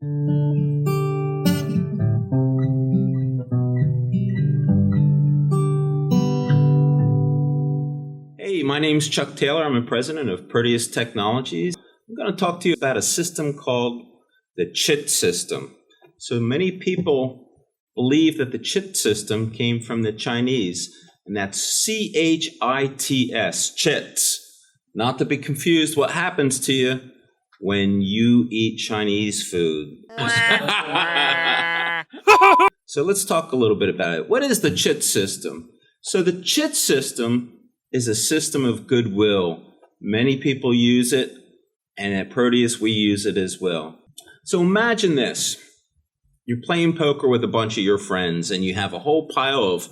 Hey, my name's Chuck Taylor. I'm the president of PROTEUS Technologies. I'm going to talk to you about a system called the Chit System. So many people believe that the Chit System came from the Chinese, and that's C-H-I-T-S, chits. Not to be confused what happens to you when you eat Chinese food. So let's talk a little bit about it. What is the Chit System? So the Chit System is a system of goodwill. Many people use it, and at PROTEUS we use it as well. So imagine this. You're playing poker with a bunch of your friends, and you have a whole pile of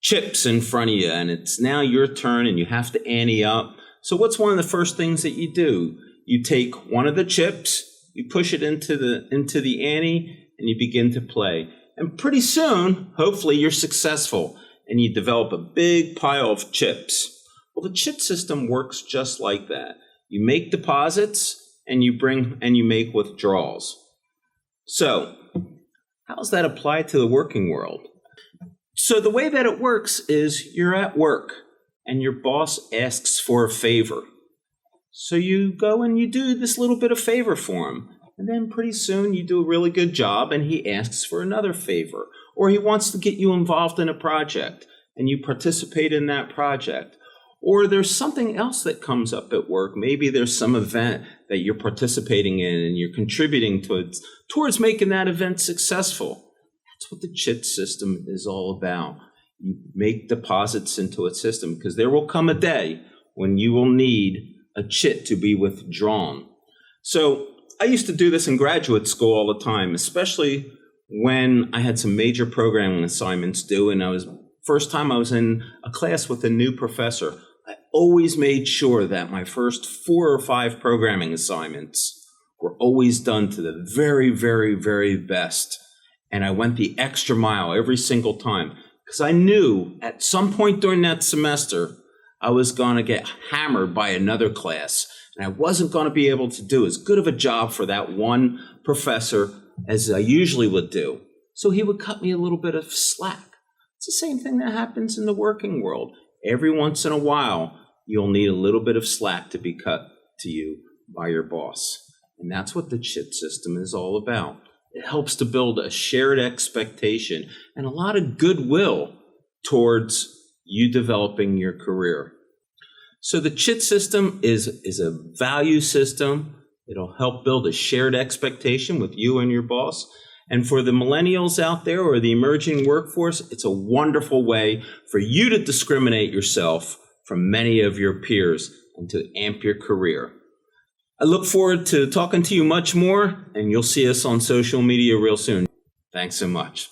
chips in front of you, and it's now your turn, and you have to ante up. So what's one of the first things that you do? You take one of the chips, you push it into the ante, and you begin to play. And pretty soon, hopefully, you're successful, and you develop a big pile of chips. Well, the Chit System works just like that. You make deposits, and you make withdrawals. So, how does that apply to the working world? So the way that it works is you're at work, and your boss asks for a favor. So you go and you do this little bit of favor for him. And then pretty soon you do a really good job and he asks for another favor. Or he wants to get you involved in a project and you participate in that project. Or there's something else that comes up at work. Maybe there's some event that you're participating in and you're contributing towards making that event successful. That's what the Chit System is all about. You make deposits into a system because there will come a day when you will need a chit to be withdrawn. So I used to do this in graduate school all the time, especially when I had some major programming assignments due, and first time I was in a class with a new professor. I always made sure that my first 4 or 5 programming assignments were always done to the very, very, very best. And I went the extra mile every single time because I knew at some point during that semester, I was going to get hammered by another class. And I wasn't going to be able to do as good of a job for that one professor as I usually would do. So he would cut me a little bit of slack. It's the same thing that happens in the working world. Every once in a while, you'll need a little bit of slack to be cut to you by your boss. And that's what the Chit System is all about. It helps to build a shared expectation and a lot of goodwill towards you developing your career. So the Chit System is a value system. It'll help build a shared expectation with you and your boss. And for the millennials out there or the emerging workforce, it's a wonderful way for you to discriminate yourself from many of your peers and to amp your career. I look forward to talking to you much more, and you'll see us on social media real soon. Thanks so much.